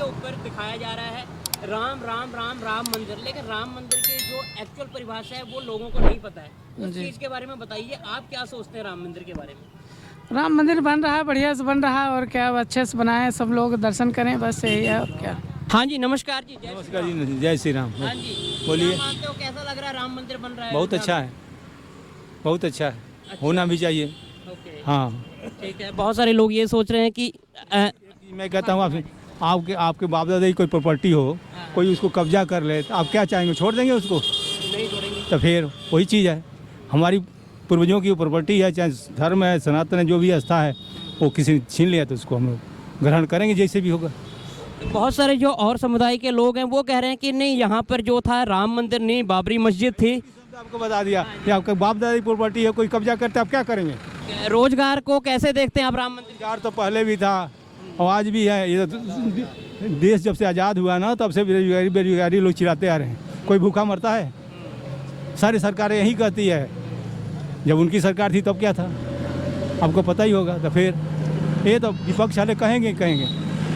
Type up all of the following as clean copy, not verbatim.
के ऊपर दिखाया जा रहा है राम राम राम राम मंदिर, लेकिन राम मंदिर की जो एक्चुअल परिभाषा है वो लोगों को नहीं पता है। उस चीज़ के बारे में बताइए, आप क्या सोचते हैं राम मंदिर के बारे में? राम मंदिर बन रहा है, बढ़िया से बन रहा है, और क्या अच्छे से बनाए, सब लोग दर्शन करें, बस यही है और क्या। हाँ जी, नमस्कार जी। नमस्कार जी, जय श्री राम। हाँ जी, बोलिए। क्या मानते हो, कैसा लग रहा है राम मंदिर बन रहा है? बहुत अच्छा है, बहुत अच्छा है, होना भी चाहिए। ओके, हाँ, ठीक है। बहुत सारे लोग ये सोच रहे हैं कि मैं कहता हूँ आपके बाप दादा की कोई प्रॉपर्टी हो, कोई उसको कब्जा कर ले, तो आप क्या चाहेंगे, छोड़ देंगे उसको? नहीं छोड़ेंगे। तो फिर वही चीज़ है, हमारी पूर्वजों की प्रॉपर्टी है, चाहे धर्म है, सनातन है, जो भी आस्था है, वो किसी ने छीन लिया तो उसको हम लोग ग्रहण करेंगे जैसे भी होगा। बहुत सारे जो और समुदाय के लोग हैं वो कह रहे हैं कि नहीं, यहाँ पर जो था राम मंदिर नहीं, बाबरी मस्जिद थी। आपको बता दिया कि आपके बाप दादा की प्रॉपर्टी है, कोई कब्जा करते आप क्या करेंगे? रोजगार को कैसे देखते हैं आप राम मंदिर? रोजगार तो पहले भी था और आज भी है। ये तो देश जब से आज़ाद हुआ ना, तब से बेरोजगारी लोग चिढ़ाते आ रहे हैं। कोई भूखा मरता है? सारी सरकारें यही कहती है। जब उनकी सरकार थी तब क्या था, आपको पता ही होगा। तो फिर ये तो विपक्ष वाले कहेंगे,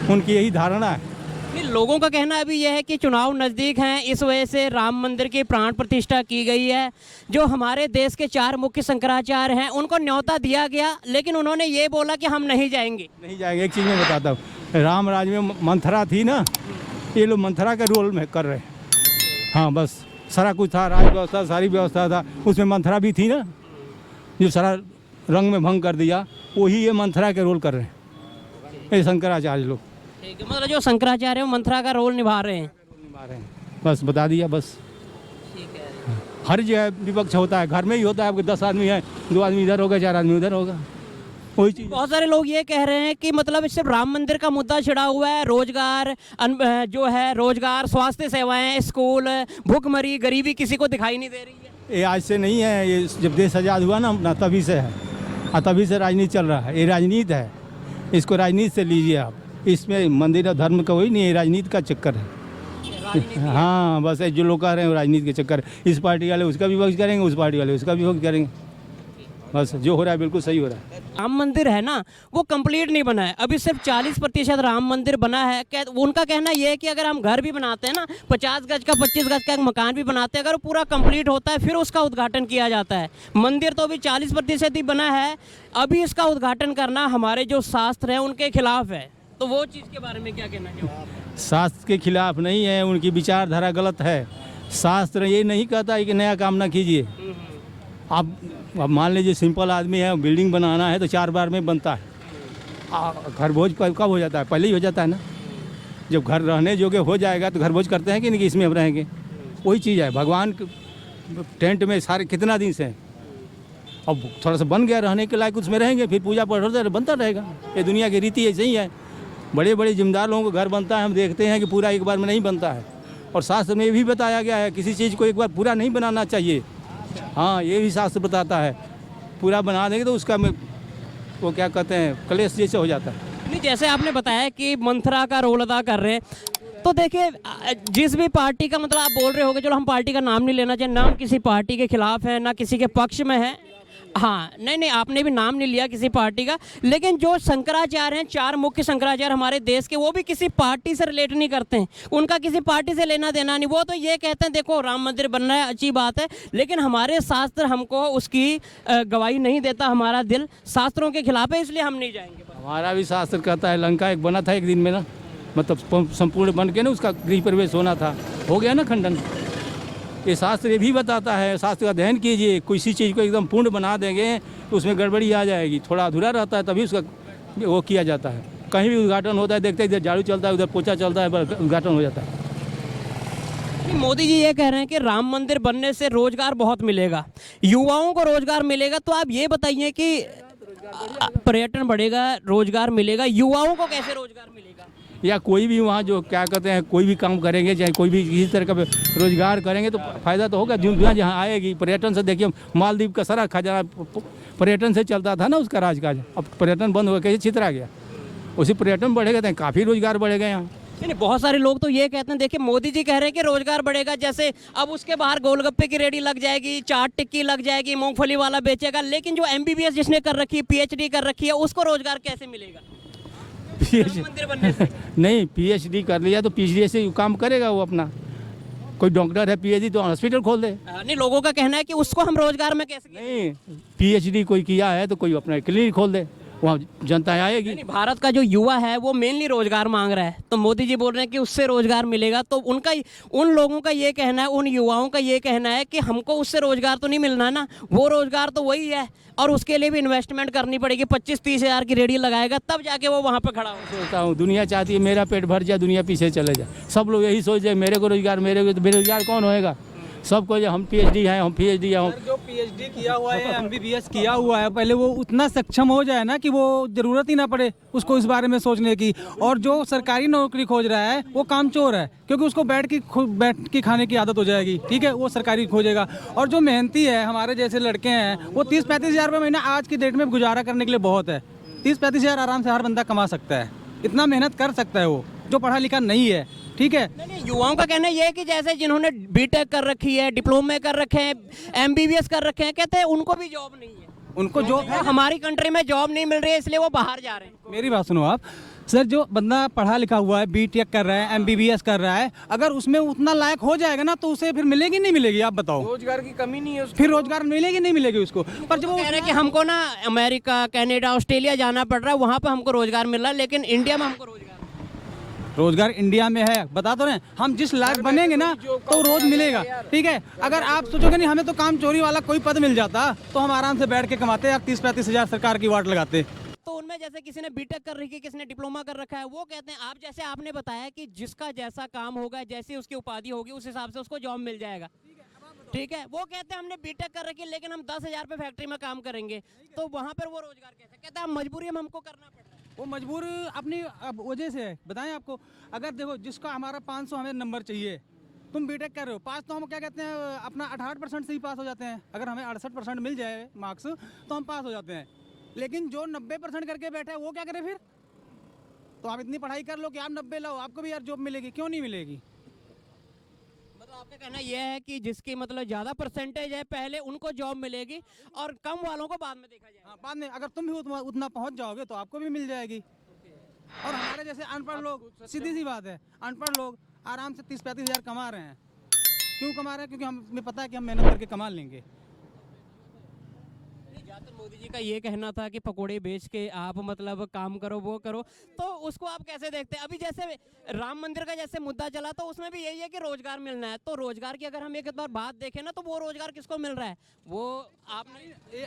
उनकी यही धारणा है। नहीं, लोगों का कहना अभी यह है कि चुनाव नज़दीक हैं, इस वजह से राम मंदिर की प्राण प्रतिष्ठा की गई है। जो हमारे देश के 4 मुख्य शंकराचार्य हैं उनको न्योता दिया गया, लेकिन उन्होंने ये बोला कि हम नहीं जाएंगे। एक चीज़ मैं बताता हूँ, राम राज में मंथरा थी ना, ये लोग मंथरा के रोल में कर रहे हैं। हाँ, बस सारा कुछ था, राज व्यवस्था सारी व्यवस्था था, उसमें मंथरा भी थी ना, जो सारा रंग में भंग कर दिया, वही ये मंथरा के रोल कर रहे हैं ये शंकराचार्य लोग। ठीक है, मतलब जो शंकराचार्य हैं वो मंथरा का रोल निभा रहे हैं। बस बता दिया, बस। ठीक है। हर जगह विपक्ष होता है, घर में ही होता है। आपके 10 आदमी है, 2 आदमी इधर होगा, 4 आदमी उधर होगा, वही चीज़। बहुत सारे लोग ये कह रहे हैं कि मतलब सिर्फ राम मंदिर का मुद्दा छिड़ा हुआ है, रोजगार जो है, रोजगार, स्वास्थ्य सेवाएं, स्कूल, भूखमरी, गरीबी किसी को दिखाई नहीं दे रही है। ये आज से नहीं है, ये जब देश आज़ाद हुआ ना अपना, तभी से है, और तभी से राजनीति चल रहा है। ये राजनीति है, इसको राजनीति से लीजिए आप। इसमें मंदिर और धर्म का वही नहीं है, राजनीति का चक्कर है। हाँ, बस जो लोग कह रहे हैं वो राजनीति के चक्कर है। इस पार्टी वाले उसका विपक्ष करेंगे, उस पार्टी वाले उसका विपक्ष करेंगे। बस जो हो रहा है बिल्कुल सही हो रहा है। राम मंदिर है ना, वो कंप्लीट नहीं बना है, अभी सिर्फ 40% राम मंदिर बना है। उनका कहना यह है कि अगर हम घर भी बनाते हैं ना, 50 गज का, 25 गज का एक मकान भी बनाते हैं, अगर वो पूरा कंप्लीट होता है फिर उसका उद्घाटन किया जाता है। मंदिर तो अभी 40% ही बना है, अभी इसका उद्घाटन करना हमारे जो शास्त्र हैं उनके खिलाफ है। तो वो चीज़ के बारे में क्या कहना चाहोगे? शास्त्र के खिलाफ नहीं है, उनकी विचारधारा गलत है। शास्त्र ये नहीं कहता है कि नया काम ना कीजिए। आप मान लीजिए सिंपल आदमी है, बिल्डिंग बनाना है तो 4 बार में बनता है। घर भोज कब हो जाता है? पहले ही हो जाता है ना। जब घर रहने जोगे हो जाएगा तो घर भोज करते हैं कि नहीं, कि इसमें हम रहेंगे। वही चीज़ है, भगवान टेंट में सारे कितना दिन से हैं, अब थोड़ा सा बन गया रहने के लायक, उसमें रहेंगे, फिर पूजा पाठ होता है, बनता रहेगा। ये दुनिया की रीति ऐसे ही है। बड़े बड़े जिम्मेदार लोगों को घर बनता है, हम देखते हैं कि पूरा एक बार में नहीं बनता है। और शास्त्र में ये भी बताया गया है, किसी चीज़ को एक बार पूरा नहीं बनाना चाहिए। हाँ, ये भी शास्त्र बताता है, पूरा बना देंगे तो उसका वो क्या कहते हैं, कलेश जैसे हो जाता है। नहीं, जैसे आपने बताया कि मंथरा का रोल अदा कर रहे हैं, तो देखिए जिस भी पार्टी का, मतलब आप बोल रहे होगे, चलो हम पार्टी का नाम नहीं लेना चाहिए, ना हम किसी पार्टी के खिलाफ है ना किसी के पक्ष में है। हाँ, नहीं, आपने भी नाम नहीं लिया किसी पार्टी का, लेकिन जो शंकराचार्य हैं, 4 मुख्य शंकराचार्य हमारे देश के, वो भी किसी पार्टी से रिलेट नहीं करते हैं, उनका किसी पार्टी से लेना देना नहीं। वो तो ये कहते हैं देखो राम मंदिर बन रहा है, अच्छी बात है, लेकिन हमारे शास्त्र हमको उसकी गवाही नहीं देता, हमारा दिल शास्त्रों के खिलाफ है, इसलिए हम नहीं जाएंगे। हमारा भी शास्त्र कहता है, लंका एक बना था एक दिन में ना, मतलब संपूर्ण बन के ना उसका गृह प्रवेश होना था, हो गया ना खंडन। ये शास्त्र ये भी बताता है, शास्त्र का अध्ययन कीजिए। किसी चीज़ को एकदम पूर्ण बना देंगे तो उसमें गड़बड़ी आ जाएगी, थोड़ा अधूरा रहता है, तभी उसका वो किया जाता है। कहीं भी उद्घाटन होता है, देखते इधर झाड़ू चलता है, उधर पोछा चलता है, उद्घाटन हो जाता है। मोदी जी ये कह रहे हैं कि राम मंदिर बनने से रोजगार बहुत मिलेगा, युवाओं को रोजगार मिलेगा, तो आप ये बताइए कि पर्यटन बढ़ेगा, रोजगार मिलेगा, युवाओं को कैसे रोजगार मिलेगा? या कोई भी वहाँ जो क्या कहते हैं, कोई भी काम करेंगे, चाहे कोई भी किसी तरह का रोजगार करेंगे तो फ़ायदा तो होगा। दुनिया जहाँ आएगी पर्यटन से, देखिए मालदीव का सारा खजाना पर्यटन से चलता था ना, उसका राजकाज। अब पर्यटन बंद हो कैसे छितरा गया, उसी पर्यटन बढ़ेगा तो काफ़ी रोजगार बढ़ेगा यहाँ। नहीं, बहुत सारे लोग तो ये कहते हैं, देखिए मोदी जी कह रहे हैं कि रोजगार बढ़ेगा, जैसे अब उसके बाहर गोलगप्पे की रेडी लग जाएगी, चाट टिक्की लग जाएगी, मूंगफली वाला बेचेगा, लेकिन जो MBBS जिसने कर रखी है, PhD कर रखी है, उसको रोजगार कैसे मिलेगा? PhD मंदिर बनने से नहीं, PhD कर लिया तो PhD से काम करेगा वो अपना। कोई डॉक्टर है PhD तो हॉस्पिटल खोल दे। नहीं, लोगों का कहना है कि उसको हम रोजगार में कैसे नहीं, PhD कोई किया है तो कोई अपना क्लिनिक खोल दे, वहाँ जनता आएगी। नहीं, भारत का जो युवा है वो मेनली रोजगार मांग रहा है, तो मोदी जी बोल रहे हैं कि उससे रोजगार मिलेगा। तो उनका, उन लोगों का ये कहना है, उन युवाओं का ये कहना है कि हमको उससे रोजगार तो नहीं मिलना ना, वो रोजगार तो वही है और उसके लिए भी इन्वेस्टमेंट करनी पड़ेगी। 25-30 हज़ार की रेडी लगाएगा तब जाके वो वहाँ पर खड़ा हो। सोचता हूँ दुनिया चाहती है मेरा पेट भर जाए, दुनिया पीछे चले जाए। सब लोग यही सोच जाए मेरे को रोजगार, मेरे को, तो बेरोजगार कौन होएगा? सबको जो हम PhD हैं, हम PhD हैं। जो PhD किया हुआ है, MBBS किया हुआ है, पहले वो उतना सक्षम हो जाए ना कि वो ज़रूरत ही ना पड़े उसको इस बारे में सोचने की। और जो सरकारी नौकरी खोज रहा है वो कामचोर है, क्योंकि उसको बैठ के खाने की आदत हो जाएगी, ठीक है, वो सरकारी खोजेगा। और जो मेहनती है, हमारे जैसे लड़के हैं, वो 30-35 हज़ार रुपये महीना आज की डेट में गुजारा करने के लिए बहुत है। 30-35 हज़ार आराम से हर बंदा कमा सकता है, इतना मेहनत कर सकता है वो जो पढ़ा लिखा नहीं है, ठीक है। नहीं, युवाओं का कहना ये है कि जैसे जिन्होंने बीटेक कर रखी है, डिप्लोमे कर रखे हैं, MBBS कर रखे हैं, कहते हैं उनको भी जॉब नहीं है। उनको जॉब है, हमारी कंट्री में जॉब नहीं मिल रही है इसलिए वो बाहर जा रहे हैं। मेरी बात सुनो आप सर, जो बंदा पढ़ा लिखा हुआ है, BTech कर रहा है, MBBS कर रहा है, अगर उसमें उतना लायक हो जाएगा ना तो उसे फिर मिलेगी नहीं मिलेगी? आप बताओ। रोजगार की कमी नहीं है उसको। फिर रोजगार मिलेगी नहीं मिलेगी उसको? पर जब वो कह रहे हैं कि हमको ना अमेरिका, कनाडा, ऑस्ट्रेलिया जाना पड़ रहा है, वहाँ पे हमको रोजगार मिल रहा है, लेकिन इंडिया में हमको रोजगार इंडिया में है, बता तो रहे, हम जिस लायक बनेंगे ना तो रोज मिलेगा, ठीक है। अगर आप सोचोगे नहीं हमें तो काम चोरी वाला कोई पद मिल जाता तो हम आराम से बैठ के कमाते, आप 30-35 हज़ार सरकार की वाट लगाते। तो उनमें जैसे किसी ने बीटेक कर रखी है, किसी ने डिप्लोमा कर रखा है, वो कहते हैं आप जैसे आपने बताया कि जिसका जैसा काम होगा, जैसी उसकी उपाधि होगी, उस हिसाब से उसको जॉब मिल जाएगा, ठीक है। वो कहते हैं हमने बीटेक कर रखी है लेकिन हम 10,000 पे फैक्ट्री में काम करेंगे, तो वहाँ पर वो रोजगार कैसे? कहते हैं मजबूरी में हमको करना पड़ता है। वो मजबूर अपनी वजह से है। बताएं आपको, अगर देखो जिसका हमारा 500 हमें नंबर चाहिए, तुम बीटेक कर रहे हो, पास तो हम क्या कहते हैं अपना 68% से ही पास हो जाते हैं। अगर हमें 68% मिल जाए मार्क्स तो हम पास हो जाते हैं, लेकिन जो 90% करके बैठा है वो क्या करे फिर? तो आप इतनी पढ़ाई कर लो कि आप 90 लाओ, आपको भी यार जॉब मिलेगी, क्यों नहीं मिलेगी? मतलब आपका कहना यह है कि जिसकी मतलब ज़्यादा परसेंटेज है पहले उनको जॉब मिलेगी और कम वालों को बाद में देखा जाएगा। हाँ, बाद में अगर तुम भी उतना पहुंच जाओगे तो आपको भी मिल जाएगी। और हमारे जैसे अनपढ़ लोग, सीधी सी बात है, अनपढ़ लोग आराम से 30-35 हज़ार कमा रहे हैं। क्यों कमा रहे हैं? क्योंकि हमें पता है कि हम मेहनत करके कमा लेंगे। मोदी जी का ये कहना था कि पकोड़े बेच के आप मतलब काम करो, वो करो, तो उसको आप कैसे देखते हैं? अभी जैसे राम मंदिर का जैसे मुद्दा चला तो उसमें भी यही है कि रोजगार मिलना है, तो रोजगार की अगर हम एक बार बात देखें ना तो वो रोजगार किसको मिल रहा है? वो आप नहीं,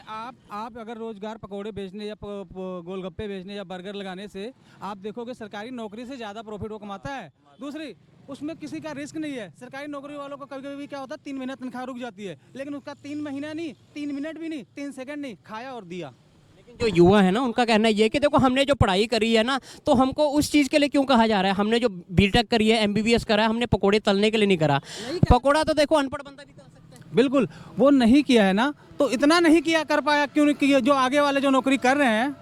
आप अगर रोजगार पकोड़े बेचने या गोलगप्पे बेचने या बर्गर लगाने से आप देखोगे सरकारी नौकरी से ज़्यादा प्रॉफिट वो कमाता है। दूसरी, उसमें किसी का रिस्क नहीं है। सरकारी नौकरी वालों को कभी कभी क्या होता है, 3 महीना तनख्वाह रुक जाती है, लेकिन उसका 3 महीना नहीं, 3 मिनट भी नहीं, 3 सेकंड नहीं, खाया और दिया। लेकिन जो युवा है ना उनका कहना ये कि देखो हमने जो पढ़ाई करी है ना तो हमको उस चीज़ के लिए क्यों कहा जा रहा है? हमने जो बीटेक करी है, MBBS करा है, हमने पकोड़े तलने के लिए नहीं करा। पकोड़ा तो देखो अनपढ़ बंदा भी तल सकता है। बिल्कुल, वो नहीं किया है ना, तो इतना नहीं किया कर पाया, क्यों नहीं किया? जो आगे वाले जो नौकरी कर रहे हैं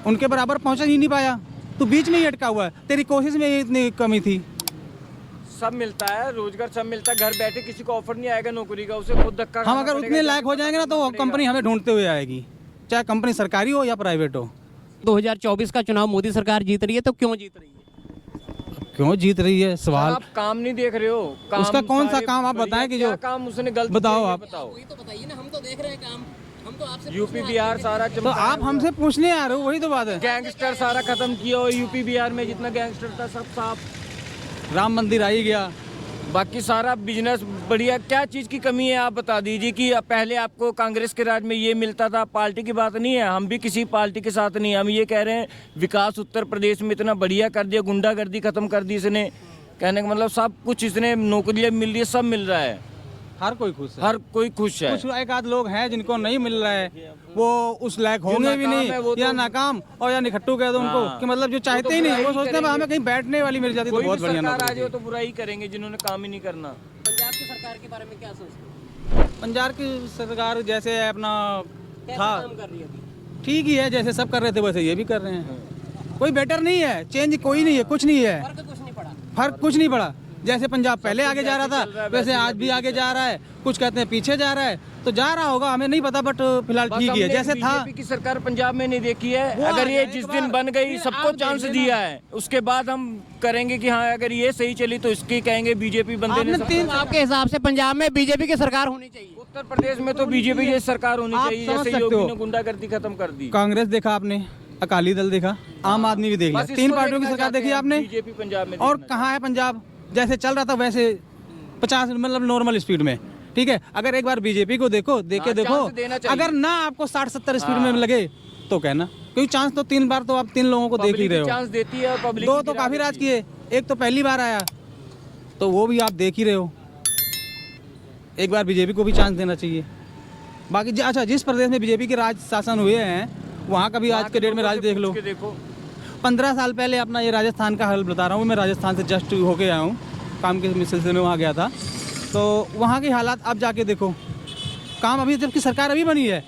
उनके बराबर पहुँच ही नहीं पाया, तो बीच में ही अटका हुआ है। तेरी कोशिश में इतनी कमी थी। सब मिलता है, रोजगार सब मिलता है, घर बैठे किसी को ऑफर नहीं आएगा नौकरी का, उसे खुद धक्का हम खाना अगर पड़ेगा, उतने लायक हो जाएंगे ना तो कंपनी हमें ढूंढते हुए आएगी, चाहे कंपनी सरकारी हो या प्राइवेट हो। 2024 का चुनाव मोदी सरकार जीत रही है, तो क्यों जीत रही है? क्यों जीत रही है? सवाल आप काम नहीं देख रहे हो, काम उसका कौन सा सारे काम आप बढ़िया, बताएं कि क्या जो काम उसने गलत बताओ किया, आप। बताओ। वही तो बताइए ना, हम तो देख रहे हैं काम, हम तो आपसे यूपी बिहार सारा तो आप हमसे पूछने आ रहे हो, वही तो बात है। गैंगस्टर सारा खत्म किया हो, यूपी बिहार में जितना गैंगस्टर था सब साफ, राम मंदिर आ ही गया, बाकी सारा बिजनेस बढ़िया। क्या चीज़ की कमी है आप बता दीजिए कि पहले आपको कांग्रेस के राज में ये मिलता था। पार्टी की बात नहीं है, हम भी किसी पार्टी के साथ नहीं है, हम ये कह रहे हैं विकास उत्तर प्रदेश में इतना बढ़िया कर दिया, गुंडागर्दी खत्म कर दी इसने। कहने का मतलब सब कुछ इसने, नौकरियाँ मिल रही है, सब मिल रहा है, हर कोई खुश है। हर कोई खुश है। कुछ एक आध लोग हैं जिनको नहीं मिल रहा है, वो उस लायक होंगे भी नाकाम है वो नहीं, या तो- नाकाम और या निखट्टू कह दो उनको कि मतलब जो चाहते ही नहीं, वो सोचते हैं हमें कहीं बैठने वाली मिल जाती तो कोई बहुत भी बढ़िया सरकार आ नौकरी जाए थी। तो बुराई करेंगे जिन्होंने काम ही नहीं करना। पंजाब की सरकार के बारे में क्या सोचते हैं? पंजाब की सरकार जैसे अपना कैसा था काम कर रही है अभी? ठीक ही है, जैसे सब कर रहे थे वैसे ये भी कर रहे हैं। कोई बेटर नहीं है, चेंज कोई नहीं है, कुछ नहीं है, फर्क कुछ नहीं पड़ा। फर्क कुछ नहीं पड़ा। जैसे पंजाब पहले आगे जा रहा था वैसे आज भी आगे जा रहा है, कुछ कहते हैं पीछे जा रहा है, तो जा रहा होगा, हमें नहीं पता, बट फिलहाल ठीक ही है जैसे था। बीजेपी की सरकार पंजाब में नहीं देखी है, वो अगर आ ये जाए जिस एक दिन बार, बन गई फिर सबको आप चांस देख दिया लेना। है, उसके बाद हम करेंगे कि हाँ अगर ये सही चली तो इसकी कहेंगे बीजेपी बंदे ने आपने तीन तो आपके हिसाब से पंजाब में बीजेपी की सरकार होनी चाहिए। उत्तर प्रदेश में तो बीजेपी की सरकार होनी आप चाहिए, समझ जैसे सकते योगी हो। ने गुंडागर्दी खत्म कर दी। कांग्रेस देखा आपने, अकाली दल देखा, आम आदमी भी देख लिया, बस तीन इसको पार्टियों की देखना सरकार चाहते देखी हैं, आपने। बीजेपी पंजाब में और देखना कहाँ है पंजाब, जैसे चल रहा था वैसे 50 मतलब नॉर्मल स्पीड में, ठीक है। अगर एक बार बीजेपी को देखो, देख के हाँ, देखो, चांस देना चाहिए। अगर ना आपको 60-70 स्पीड में लगे तो कहना, क्योंकि चांस तो 3 बार तो आप 3 लोगों को देख ही पब्लिक रहे हो। चांस देती है और पब्लिक 2 तो काफी राज किए, एक तो पहली बार आया, तो वो भी आप देख ही रहे हो। एक बार बीजेपी को भी चांस देना चाहिए। बाकी अच्छा, जिस प्रदेश में बीजेपी के राज शासन हुए हैं वहाँ का भी आज के डेट में राज देख लो। देखो 15 साल पहले अपना ये राजस्थान का हाल बता रहा हूँ, मैं राजस्थान से जस्ट होके आया हूँ, काम के सिलसिले में वहाँ गया था, तो वहाँ के हालात अब जाके देखो। काम अभी, जबकि सरकार अभी बनी है,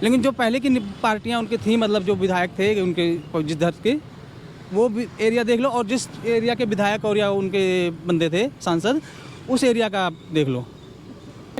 लेकिन जो पहले की पार्टियाँ उनकी थी, मतलब जो विधायक थे उनके जिस धर्म के, वो भी एरिया देख लो, और जिस एरिया के विधायक और या उनके बंदे थे सांसद, उस एरिया का आप देख लो।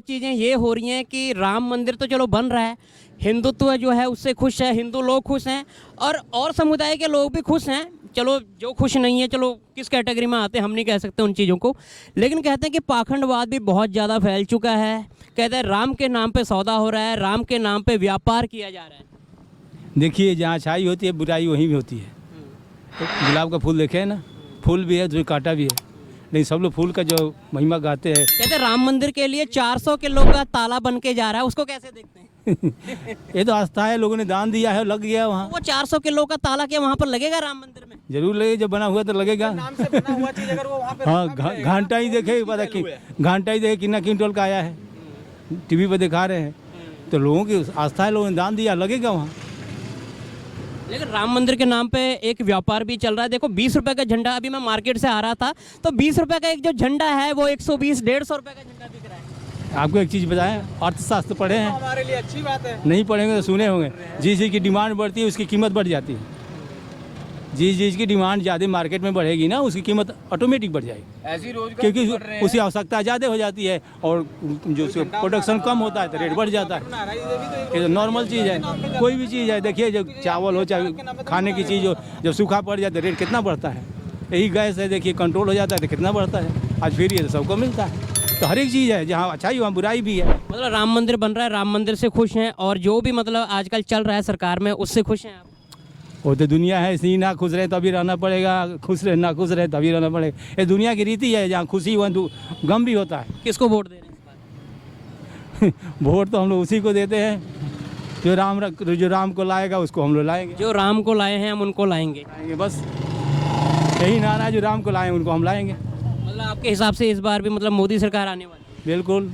चीज़ें ये हो रही हैं कि राम मंदिर तो चलो बन रहा है, हिंदुत्व जो है उससे खुश है, हिंदू लोग खुश हैं और समुदाय के लोग भी खुश हैं। चलो जो खुश नहीं है, चलो किस कैटेगरी में आते हैं हम नहीं कह सकते उन चीज़ों को, लेकिन कहते हैं कि पाखंडवाद भी बहुत ज़्यादा फैल चुका है। कहते हैं राम के नाम पे सौदा हो रहा है, राम के नाम पे व्यापार किया जा रहा है। देखिए जहाँ अच्छाई होती है बुराई वहीं भी होती है। तो गुलाब का फूल देखे हैं ना, फूल भी है तो कांटा भी है, नहीं सब लोग फूल का जो महिमा गाते हैं। कहते हैं राम मंदिर के लिए 400 किलो का ताला बन के जा रहा है, उसको कैसे देखते हैं? ये तो आस्था है, लोगों ने दान दिया है, लग गया वहाँ। वो 400 किलो का ताला क्या वहाँ पर लगेगा राम मंदिर में? जरूर लगे, जब बना हुआ तो लगेगा। नाम से बना हुआ चीज अगर वो वहाँ पे हाँ, रखा भी रहेगा, घंटा ही देखे, पता कि घंटा ही देखे कितना क्विंटल का आया है, टीवी पर दिखा रहे हैं, तो लोगों की आस्था है, लोगों ने दान दिया, लगेगा वहाँ। लेकिन राम मंदिर के नाम पे एक व्यापार भी चल रहा है। देखो 20 रुपए का झंडा, अभी मैं मार्केट से आ रहा था तो 20 रुपए का एक जो झंडा है वो 120-150 रुपए का झंडा दिख रहा है। आपको एक चीज़ बताएं, अर्थशास्त्र पढ़े हैं? हमारे लिए अच्छी बात है। नहीं पढ़ेंगे तो सुने होंगे, जिस चीज़ की डिमांड बढ़ती है उसकी कीमत बढ़ जाती है। जिस चीज़ की डिमांड ज़्यादा मार्केट में बढ़ेगी ना, उसकी कीमत ऑटोमेटिक बढ़ जाएगी, ऐसी रोजगार क्योंकि बढ़ रहे हैं। उसकी आवश्यकता ज़्यादा हो जाती है और जो उसका प्रोडक्शन कम होता है तो रेट बढ़ जाता है। ये तो नॉर्मल चीज़ है, कोई भी चीज़ है। देखिए जब चावल हो, चाहे खाने की चीज़ हो, जब सूखा पड़ जाता है रेट कितना बढ़ता है। यही गैस है, देखिए कंट्रोल हो जाता है तो कितना बढ़ता है। आज फिर ये तो सबको मिलता है, तो हर एक चीज़ है, जहाँ अच्छाई वहाँ बुराई भी है। मतलब राम मंदिर बन रहा है, राम मंदिर से खुश हैं, और जो भी मतलब आजकल चल रहा है सरकार में उससे खुश हैं आप? वो तो दुनिया है, इसी ना खुश रहे तभी रहना पड़ेगा, खुश रहे ना खुश रहे तभी रहना पड़ेगा। ये दुनिया की रीति है, जहाँ खुशी वहाँ गम भी होता है। किसको वोट दे रहे हैं इस बार? वोट तो हम लोग उसी को देते हैं जो राम को लाएगा उसको हम लोग लाएंगे। जो राम को लाए हैं हम उनको लाएंगे। बस यही नारा है, जो राम को लाए उनको हम लाएंगे। मतलब आपके हिसाब से इस बार भी मतलब मोदी सरकार आने वाली है? बिल्कुल।